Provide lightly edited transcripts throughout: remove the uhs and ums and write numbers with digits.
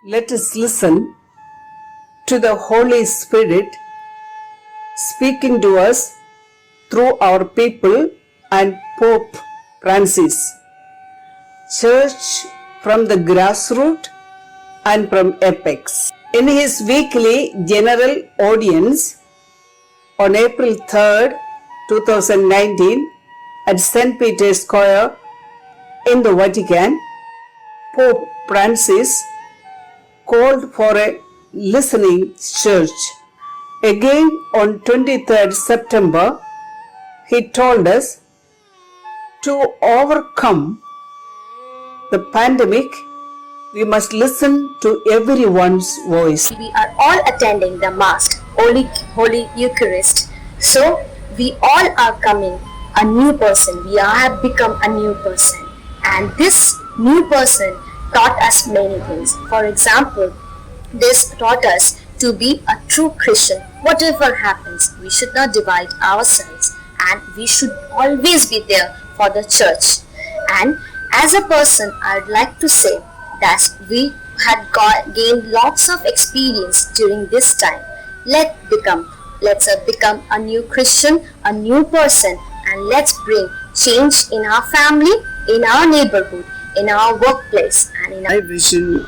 Let us listen to the Holy Spirit speaking to us through our people and Pope Francis. Church from the grassroots and from apex. In his weekly general audience on April 3rd, 2019 at St. Peter's Square in the Vatican, Pope Francis called for a listening church. Again on 23rd September, he told us to overcome the pandemic, we must listen to everyone's voice. We are all attending the Mass, Holy Eucharist. So we all are coming a new person. We have become a new person. And this new person taught us many things. For example, this taught us to be a true Christian. Whatever happens, we should not divide ourselves and we should always be there for the church. And as a person, I'd like to say that we had gained lots of experience during this time. Let's become a new Christian, a new person, and let's bring change in our family, in our neighborhood, in our workplace, and in our... My vision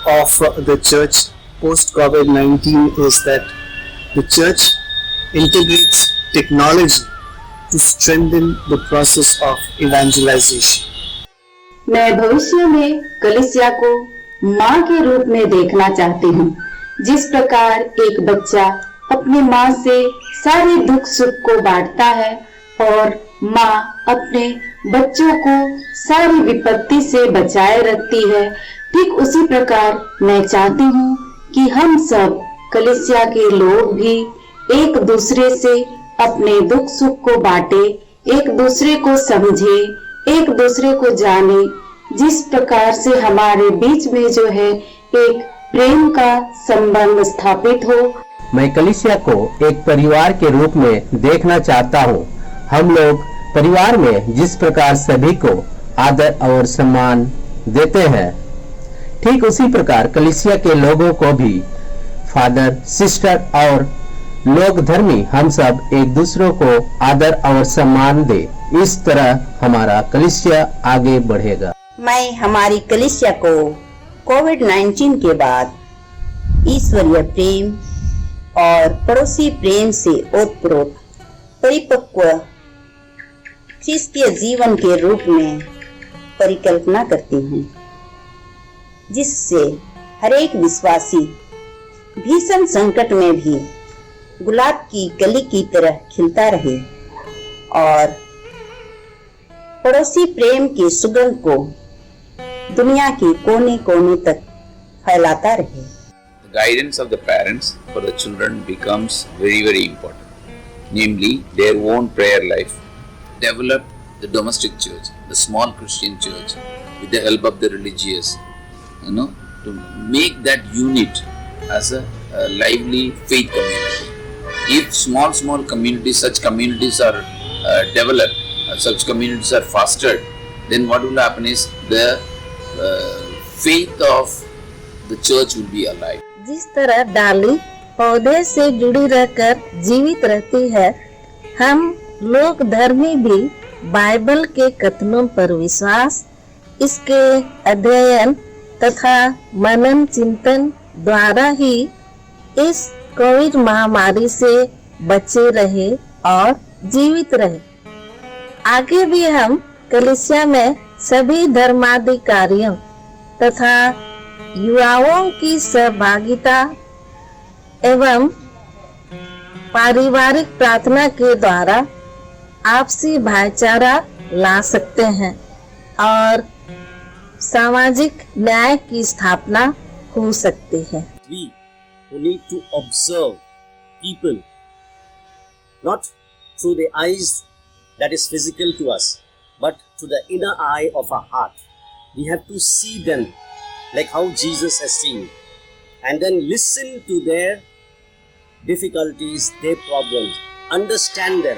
of the church post-COVID-19 is that the church integrates technology to strengthen the process of evangelization. मैं भविष्य में कलीसिया को माँ के रूप में देखना चाहती हूँ। जिस प्रकार एक बच्चा अपनी माँ से सारे दुख सुख को बांटता है और माँ अपने बच्चों को सारी विपत्ति से बचाए रखती है, ठीक उसी प्रकार मैं चाहती हूँ कि हम सब कलीसिया के लोग भी एक दूसरे से अपने दुख सुख को बांटे, एक दूसरे को समझे, एक दूसरे को जाने, जिस प्रकार से हमारे बीच में जो है एक प्रेम का संबंध स्थापित हो। मैं कलीसिया को एक परिवार के रूप में देखना चाहता हूँ। हम लोग परिवार में जिस प्रकार सभी को आदर और सम्मान देते हैं, ठीक उसी प्रकार कलीसिया के लोगों को भी फादर, सिस्टर और लोग धर्मी हम सब एक दूसरों को आदर और सम्मान दे। इस तरह हमारा कलीसिया आगे बढ़ेगा। मैं हमारी कलीसिया को कोविड-19 के बाद ईश्वरीय प्रेम और पड़ोसी प्रेम से ओतप्रोत परिपक्व ख्रिस्तीय जीवन के रूप में परिकल्पना करती हूँ, जिससे हरेक विश्वासी भीषण संकट में भी गुलाब की कली की तरह खिलता रहे और पड़ोसी प्रेम की सुगंध को दुनिया के कोने कोने तक फैलाता रहे। The guidance of the parents for the children becomes very, very important. Namely, their own prayer life. Develop the domestic church, the small Christian church, with the help of the religious, to make that unit as a lively faith community. If small communities, such communities are developed, such communities are fostered, then what will happen is the faith of the church will be alive. जिस तरह डाली पौधे से जुड़ी रहकर जीवित रहती है, हम लोग धर्मी भी बाइबल के कथनों पर विश्वास, इसके अध्ययन तथा मनन चिंतन द्वारा ही इस कोविड महामारी से बचे रहे और जीवित रहे। आगे भी हम कलीसिया में सभी धर्माधिकारियों तथा युवाओं की सहभागिता एवं पारिवारिक प्रार्थना के द्वारा आपसी भाईचारा ला सकते हैं और सामाजिक न्याय की स्थापना हो सकती है। We who need to observe people not through the eyes that is physical to us, but to the inner eye of our heart. We have to see them like how Jesus has seen, and then listen to their difficulties, their problems, understand them,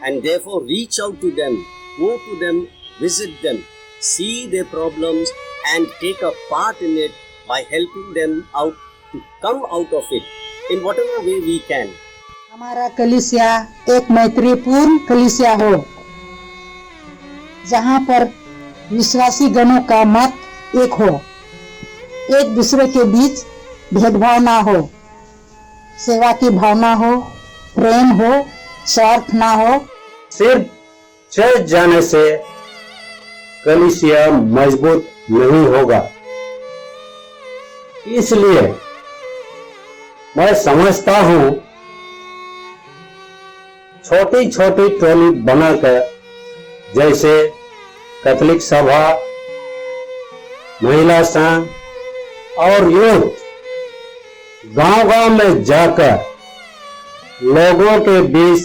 and therefore reach out to them, go to them, visit them, see their problems and take a part in it by helping them out to come out of it in whatever way we can. हमारा कलीसिया एक मैत्रीपूर्ण कलीसिया हो, जहाँ पर विश्वासी गणों का मत एक हो, एक दूसरे के बीच भेदभाव ना हो, सेवा की भावना हो, प्रेम हो, स्वार्थ ना हो। सिर्फ चर्च जाने से कलीसिया मजबूत नहीं होगा। इसलिए मैं समझता हूं छोटी छोटी टोली बनाकर, जैसे कैथोलिक सभा, महिला संघ और यूथ, गांव-गांव में जाकर लोगों के बीच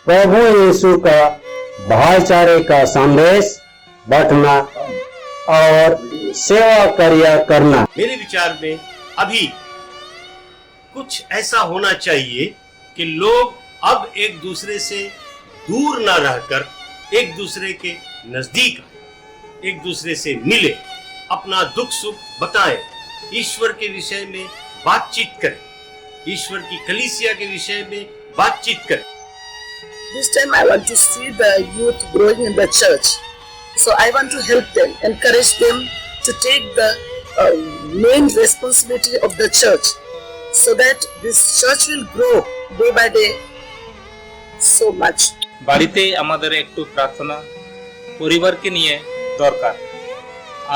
प्रभु यीशु का भाईचारे का संदेश बांटना और सेवा कार्य करना। मेरे विचार में अभी कुछ ऐसा होना चाहिए कि लोग अब एक दूसरे से दूर न रहकर एक दूसरे के नजदीक आए, एक दूसरे से मिले, अपना दुख सुख बताएं, ईश्वर के विषय में बातचीत करें, ईश्वर की कलीसिया के विषय में बातचीत करें। This time I want to see the youth growing in the church. So I want to help them, encourage them to take the main responsibility of the church, so that this church will grow day by day so much. বাড়িতে আমাদের একটু প্রার্থনা পরিবারকে নিয়ে দরকার।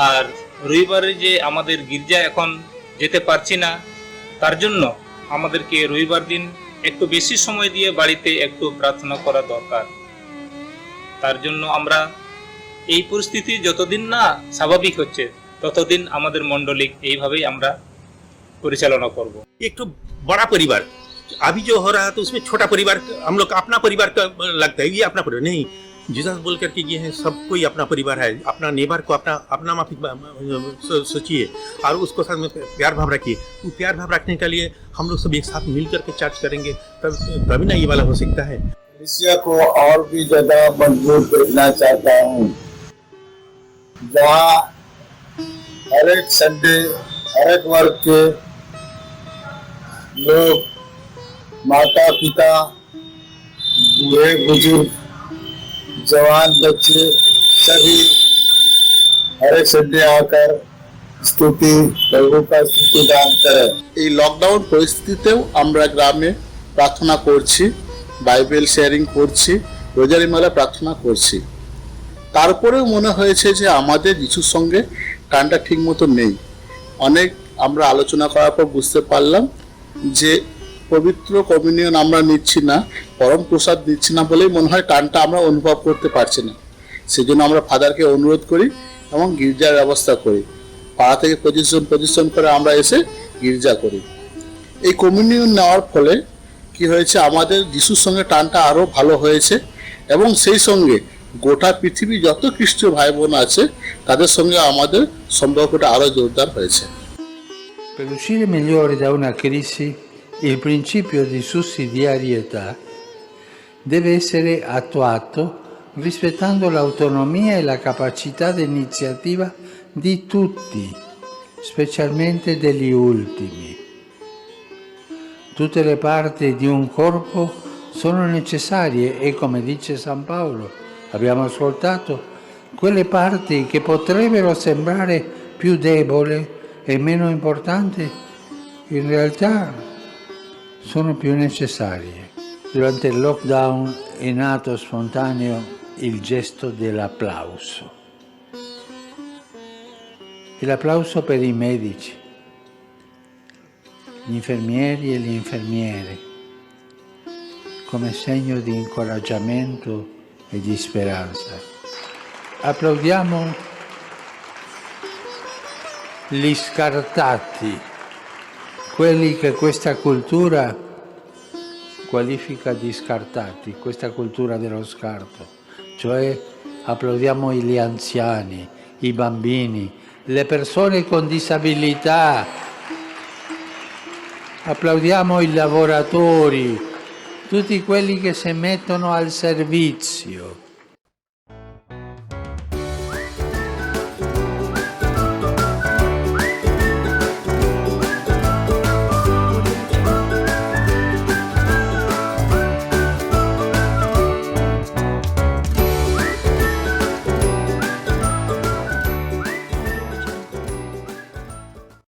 আর রবিবারে যে আমাদের গির্জা এখন যেতে পারছি না, তার জন্য আমাদেরকে রবিবার দিন একটু বেশি সময় দিয়ে বাড়িতে একটু প্রার্থনা করা দরকার। তার জন্য আমরা এই পরিস্থিতি যতদিন না স্বাভাবিক হচ্ছে ততদিন আমাদের মণ্ডলিক এইভাবেই আমরা परिचालना करब। एक तो बड़ा परिवार अभी जो हो रहा है तो उसमें छोटा परिवार हम लोग अपना परिवार का लगता है, ये अपना परिवार नहीं। जीसस बोल करके ये है सब कोई अपना परिवार है, अपना नेबर को अपना माफिक सोचिए और उसको साथ में प्यार भाव रखिए। वो प्यार भाव रखने के लिए हम लोग सब एक साथ मिल करके चर्च करेंगे, तभी ना ये वाला हो सकता है। कलीसिया को और भी ज्यादा मजबूत देखना चाहता हूँ, जहाँ हर एक संडे हर एक वर्ग के लोग, माता पिता, बूढ़े बुजुर्ग, जवान बच्चे सभी हर एक संडे आकर स्तुति प्रभु का स्तुति गान करें। এই লকডাউন পরিস্থিতিতেও আমরা গ্রামে প্রার্থনা করছি, বাইবেল শেয়ারিং করছি, রোজারি মেলা প্রার্থনা করছি। তারপরেও মনে হয়েছে যে আমাদের যিশুর সঙ্গে টানটা ঠিক মতো নেই। অনেক আমরা আলোচনা করার পর বুঝতে পারলাম যে পবিত্র কমিউনিয়ন আমরা নিচ্ছি না, পরম প্রসাদ নিচ্ছি না বলেই মনে হয় টানটা আমরা অনুভব করতে পারছি না। সেজন্য আমরা ফাদারকে অনুরোধ করি এবং গির্জার ব্যবস্থা করি। পাড়া থেকে পজিশন করে আমরা এসে গির্জা করি। এই কমিউনিয়ন নেওয়ার ফলে কি হয়েছে, আমাদের যিশুর সঙ্গে টানটা আরও ভালো হয়েছে এবং সেই সঙ্গে গোটা পৃথিবী যত খ্রিস্টীয় ভাই বোন আছে তাদের সঙ্গে আমাদের সম্পর্কটা আরও জোরদার হয়েছে। Per uscire migliori da una crisi, il principio di sussidiarietà deve essere attuato rispettando l'autonomia e la capacità di iniziativa di tutti, specialmente degli ultimi. Tutte le parti di un corpo sono necessarie e, come dice San Paolo, abbiamo ascoltato, quelle parti che potrebbero sembrare più deboli e meno importanti in realtà sono più necessarie. Durante il lockdown è nato spontaneo il gesto dell'applauso. E l'applauso per i medici, gli infermieri e le infermiere, come segno di incoraggiamento e di speranza. Applaudiamo gli scartati, quelli che questa cultura qualifica di scartati, questa cultura dello scarto, cioè applaudiamo gli anziani, i bambini, le persone con disabilità, applaudiamo i lavoratori, tutti quelli che si mettono al servizio.